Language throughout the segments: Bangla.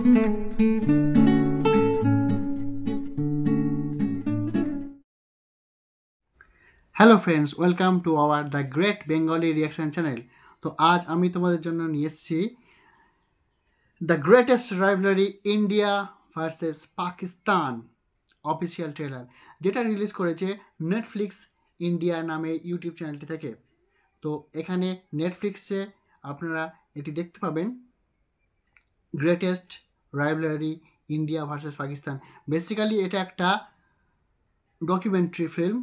Hello friends, welcome to our the great Bengali reaction channel. তো আজ আমি তোমাদের জন্য নিয়ে এসেছি the greatest rivalry India versus Pakistan official trailer, যেটা রিলিজ করেছে নেটফ্লিক্স ইন্ডিয়া নামে ইউটিউব চ্যানেলটি থেকে। তো এখানে নেটফ্লিক্সে আপনারা এটি দেখতে পাবেন, greatest rivalry India versus Pakistan. Basically এটা একটা ডকুমেন্টারি ফিল্ম।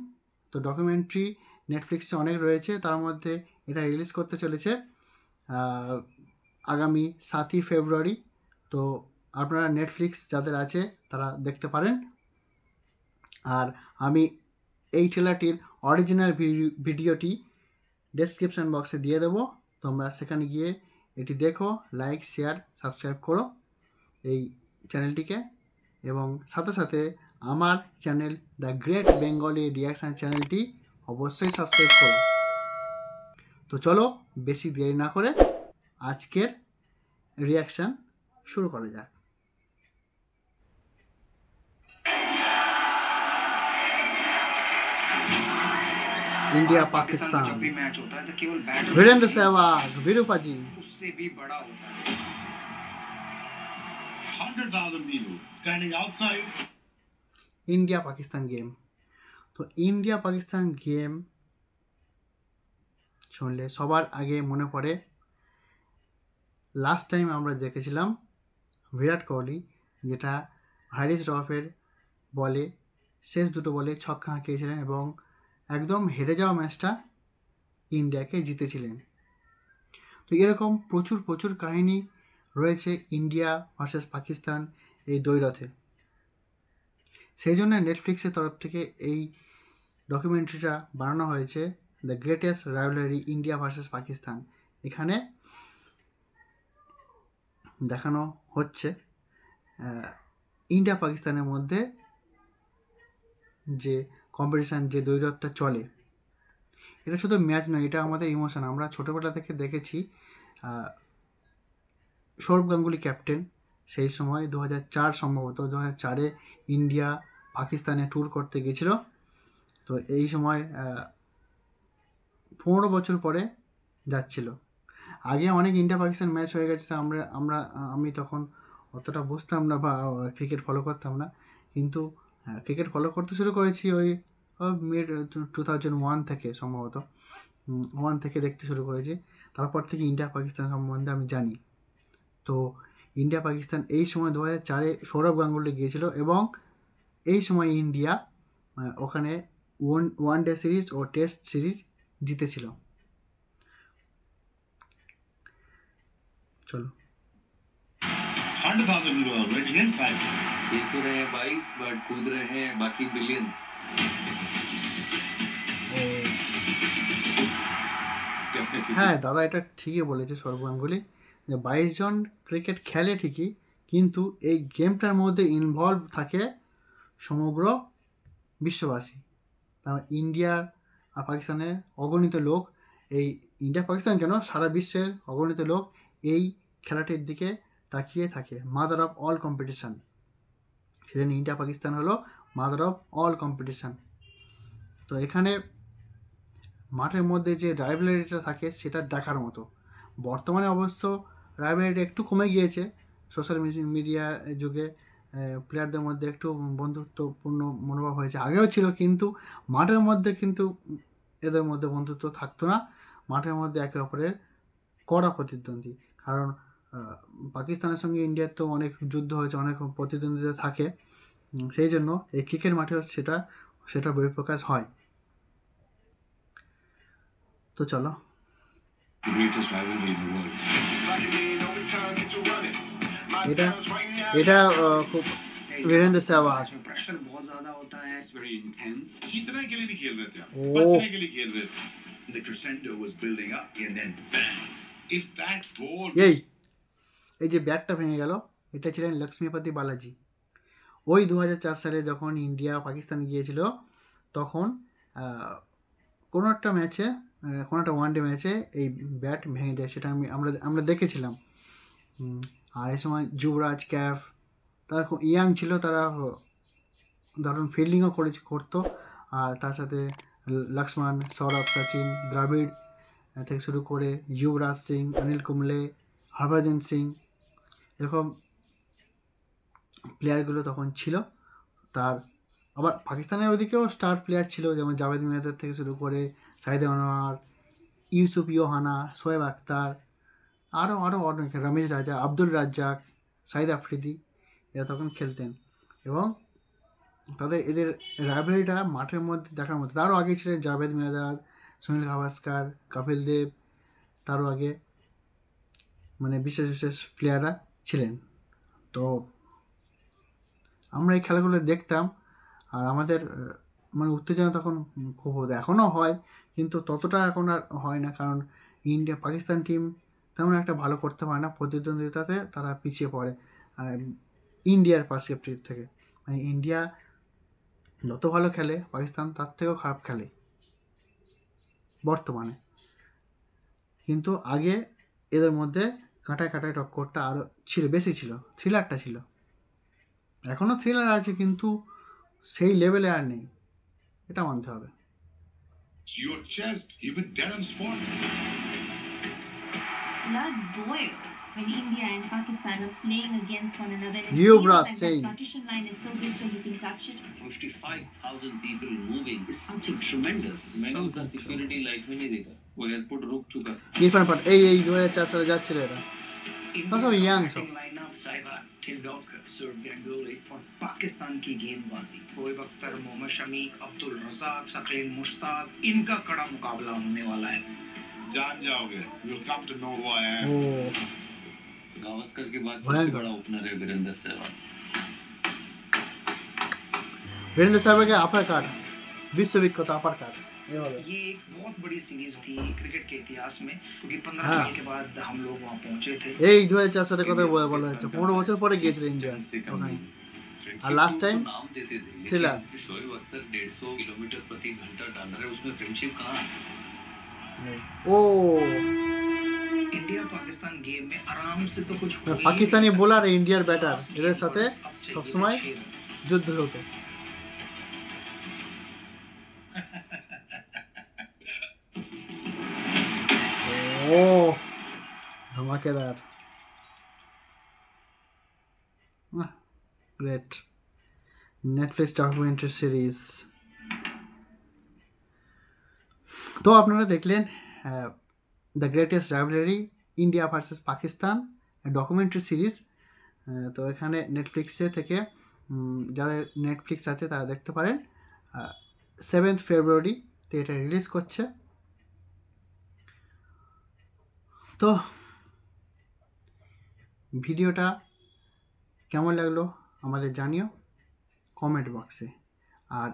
তো ডকুমেন্টারি নেটফ্লিক্সে অনেক রয়েছে, তার মধ্যে এটা রিলিজ করতে চলেছে আগামী 7ই ফেব্রুয়ারি। তো আপনারা নেটফ্লিক্স যাদের আছে তারা দেখতে পারেন। আর আমি এই ট্রেলারটির অরিজিনাল ভিডিওটি ডেসক্রিপশান বক্সে দিয়ে দেবো, তোমরা সেখানে গিয়ে এটি দেখো, লাইক, শেয়ার, সাবস্ক্রাইব করো এই চ্যানেলটিকে, এবং সাথে সাথে আমার channel the great Bengali reaction চ্যানেলটি অবশ্যই সাবস্ক্রাইব করো। তো চলো বেশি দেরি না করে আজকের রিয়াকশান শুরু করা যাক। इंडिया पाकिस्तान जब भी मैच होता है तो केवल बैट वीरेंद्र सहवाग, वीरूपा जी, उससे भी बड़ा होता है। 100,000 people standing outside. India Pakistan game. তো ইন্ডিয়া পাকিস্তান গেম শুনলে সবার আগে মনে পড়ে লাস্ট টাইম আমরা দেখেছিলাম বিরাট কোহলি, যেটা হারিস রফের বলে শেষ দুটো বলে ছক্কা হাঁকিয়েছিলেন এবং একদম হেরে যাওয়া ম্যাচটা ইন্ডিয়াকে জিতেছিলেন। তো এরকম প্রচুর প্রচুর কাহিনী রয়েছে ইন্ডিয়া ভার্সেস পাকিস্তান এই দ্বৈরথে। সেই জন্য নেটফ্লিক্সের তরফ থেকে এই ডকুমেন্টারিটা বানানো হয়েছে, the greatest rivalry India versus Pakistan. এখানে দেখানো হচ্ছে ইন্ডিয়া পাকিস্তানের মধ্যে যে কম্পিটিশান, যে দ্বৈরথটা চলে, এটা শুধু ম্যাচ নয়, এটা আমাদের ইমোশন। আমরা ছোটোবেলা থেকে দেখেছি সৌরভ গাঙ্গুলি ক্যাপ্টেন, সেই সময় 2004 সম্ভবত 2004-এ ইন্ডিয়া পাকিস্তানে ট্যুর করতে গেছিলো। তো এই সময় 15 বছর পরে যাচ্ছিল। আগে অনেক ইন্ডিয়া পাকিস্তান ম্যাচ হয়ে গেছে, আমি তখন অতটা বুঝতাম না বা ক্রিকেট ফলো করতাম না, কিন্তু ক্রিকেট ফলো করতে শুরু করেছি ওই মিড 2001 থেকে, সম্ভবত 1 থেকে দেখতে শুরু করেছি। তারপর থেকে ইন্ডিয়া পাকিস্তান সম্বন্ধে আমি জানি। তো ইন্ডিয়া পাকিস্তান এই সময় 2004-এ সৌরভ গাঙ্গুলি গিয়েছিল এবং এই সময় ইন্ডিয়া ওখানে ওয়ান ডে সিরিজ ও টেস্ট সিরিজ জিতেছিল। চলো। 100,000 people are waiting inside. खेल तो रहे हैं 22 बट कूद रहे हैं बाकी बिलियंस। হ্যাঁ দাদা, এটা ঠিকই বলেছে সৌরভ গাঙ্গুলি, যে 22 জন ক্রিকেট খেলে ঠিকই, কিন্তু এই গেমটার মধ্যে ইনভলভ থাকে সমগ্র বিশ্ববাসী। তার ইন্ডিয়ার আর পাকিস্তানের অগণিত লোক, এই ইন্ডিয়া পাকিস্তান কেন, সারা বিশ্বের অগণিত লোক এই খেলাটির দিকে তাকিয়ে থাকে। মাদার অফ অল কম্পিটিশান, সেজন্য ইন্ডিয়া পাকিস্তান হলো মাদার অফ অল কম্পিটিশান। তো এখানে মাঠের মধ্যে যে রাইভেলারিটা থাকে সেটা দেখার মতো। বর্তমানে অবশ্য রাইভেলারিটা একটু কমে গিয়েছে, সোশ্যাল মিডিয়া যুগে প্লেয়ারদের মধ্যে একটু বন্ধুত্বপূর্ণ মনোভাব হয়েছে, আগেও ছিল, কিন্তু মাঠের মধ্যে কিন্তু এদের মধ্যে বন্ধুত্ব থাকতো না। মাঠের মধ্যে একে অপরের কড়া প্রতিদ্বন্দ্বী, কারণ পাকিস্তানের সঙ্গে ইন্ডিয়ার তো অনেক যুদ্ধ হয়েছে, অনেক প্রতিদ্বন্দ্বিতা থাকে, সেই জন্য এই ক্রিকেট মাঠেও সেটা বহিঃপ্রকাশ হয়। তো চলো। এটা খুব वीरेंद्र सहवाग, प्रेशर बहुत ज्यादा होता है, इट्स वेरी इंटेंस। जीतने के लिए नहीं खेल रहे थे, ओह। बचने के लिए खेल रहे थे. The crescendo was building up and then bang. If that ball এই যে ব্যাটটা ভেঙে গেল, এটা ছিলেন লক্ষ্মীপতি বালাজি। ওই 2004 সালে যখন ইন্ডিয়া পাকিস্তান গিয়েছিল, তখন কোনো একটা ম্যাচে, কোনো একটা ওয়ানডে ম্যাচে এই ব্যাট ভেঙে যায়, সেটা আমরা দেখেছিলাম। আর এই সময় যুবরাজ, ক্যাফ, তারা খুব ইয়াং ছিল, তারা দারুণ ফিল্ডিংও করতো। আর তার সাথে লক্ষ্মণ, সৌরভ, সচিন, দ্রাবিড় থেকে শুরু করে যুবরাজ সিং, অনিল কুম্বলে, হরভজন সিং, এরকম প্লেয়ারগুলো তখন ছিল। তার আবার পাকিস্তানের ওদিকেও স্টার প্লেয়ার ছিল, যেমন জাভেদ মিয়াঁদাদ থেকে শুরু করে সাইদ আনোয়ার, ইউসুফ ইয়োহানা, শোয়েব আখতার, আরও অনেক, রমেশ রাজা, আব্দুল রাজ্জাক, সাইদ আফ্রিদি, এরা তখন খেলতেন। এবং এদের রাইভালরিটা মাঠের মধ্যে দেখার মতো। তারও আগে ছিলেন জাভেদ মিয়াঁদাদ, সুনীল গাভাস্কার, কপিল দেব, তারও আগে মানে বিশেষ প্লেয়াররা ছিলেন। তো আমরা এই খেলাগুলো দেখতাম, আর আমাদের মানে উত্তেজনা তখন খুব হতো। এখনও হয়, কিন্তু ততটা এখন আর হয় না, কারণ পাকিস্তান টিম তেমন একটা ভালো করতে পারে না, প্রতিদ্বন্দ্বিতাতে তারা পিছিয়ে পড়ে ইন্ডিয়ার পার্সপেক্টিভ থেকে। মানে ইন্ডিয়া যত ভালো খেলে, পাকিস্তান তার থেকেও খারাপ খেলে বর্তমানে। কিন্তু আগে এদের মধ্যে কাঁটায় টক্করটা আরও বেশি ছিল, থ্রিলারটা ছিল। এখনও থ্রিলার আছে, কিন্তু সেই লেভেলে আর নেই, এটা মানতে হবে। Your chest, even dead on spot. Blood boils when India and Pakistan are playing against one another. And it Yuvraj feels like Singh. that partition line is so distant you can touch it. 55,000 people moving is something tremendous. मैंने उतना सिक्योरिटी लाइफ में नहीं देखा। वो एयरपोर्ट रुक चुका। इरफान पठान এই 2004 সালে যাচ্ছিল এরা। সব ইয়াং সব। लाइनअप सहवाग, टेंडुलकर, सौरव गांगुली और पाकिस्तान की गेंदबाजी, शोएब अख्तर, मोहम्मद शमी, अब्दुल रज़ाक, शकील मुश्ताक, इनका कड़ा मुकाबला होने वाला है। जान जाओगे। You'll come to know who I am. ও गावस्कर के बाद भयंकर। सबसे बड़ा ओपनर है वीरेंद्र सहवाग। वीरेंद्र सहवाग के अपर काट, विश्वविख्यात अपर काट। ये एक बहुत बड़ी सीरीज थी क्रिकेट के इतिहास में, क्योंकि 15 हाँ। साल के बाद हम लोग वहाँ पहुंचे थे। এই 2004 সালের কথা বলা হচ্ছে, 15 বছর পরে গিয়েছিল ইন্ডিয়া ওখানে। আর লাস্ট টাইম नाम देते थे थ्रिलर। लेकिन शोएब अख्तर 150 किलोमीटर प्रति घंटा डाल रहे हैं, उसमें फ्रेंडशिप कहाँ है? ও इंडिया पाकिस्तान गेम में आराम से तो कुछ हो ही পাকিস্তানি नहीं বোলার ইন্ডিয়ার ব্যাটার, सकता। এদের সাথে अब चाहिए সবসময় 6 रन। যুদ্ধ হতো। ও ধমাকেদার, গ্রেট নেটফ্লিক্স ডকুমেন্টারি সিরিজ। তো আপনারা দেখলেন the greatest rivalry India versus Pakistan documentary series. তো এখানে নেটফ্লিক্সে থেকে যাদের নেটফ্লিক্স আছে তারা দেখতে পারেন। 7th ফেব্রুয়ারিতে এটা রিলিজ করছে। তো ভিডিওটা কেমন লাগলো আমাদের জানিও কমেন্ট বক্সে। আর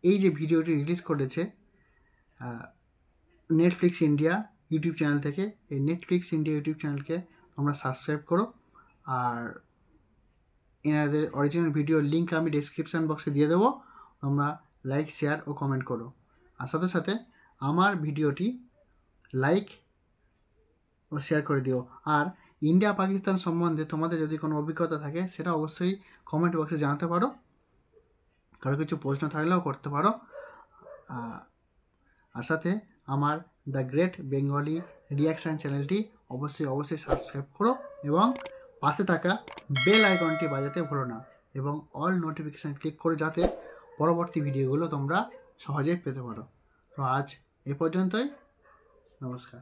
এই যে ভিডিওটি রিলিজ করেছে নেটফ্লিক্স ইন্ডিয়া ইউটিউব চ্যানেল থেকে, এই নেটফ্লিক্স ইন্ডিয়া ইউটিউব চ্যানেলকে তোমরা সাবস্ক্রাইব করো। আর এনাদের অরিজিনাল ভিডিওর লিঙ্ক আমি ডেসক্রিপশান বক্সে দিয়ে দেবো, তোমরা লাইক, শেয়ার ও কমেন্ট করো। আর সাথে সাথে আমার ভিডিওটি লাইক ও শেয়ার করে দিও। আর ইন্ডিয়া পাকিস্তান সম্বন্ধে তোমাদের যদি কোনো অভিজ্ঞতা থাকে সেটা অবশ্যই কমেন্ট বক্সে জানাতে পারো, কারো কিছু প্রশ্ন থাকলেও করতে পারো। আর সাথে আমার দ্য গ্রেট বেঙ্গলি রিয়াকশান চ্যানেলটি অবশ্যই সাবস্ক্রাইব করো এবং পাশে থাকা বেল আইকনটি বাজাতে ভুলো না, এবং অল নোটিফিকেশান ক্লিক করে যাতে পরবর্তী ভিডিওগুলো তোমরা সহজেই পেতে পারো। তো আজ এ পর্যন্তই, নমস্কার।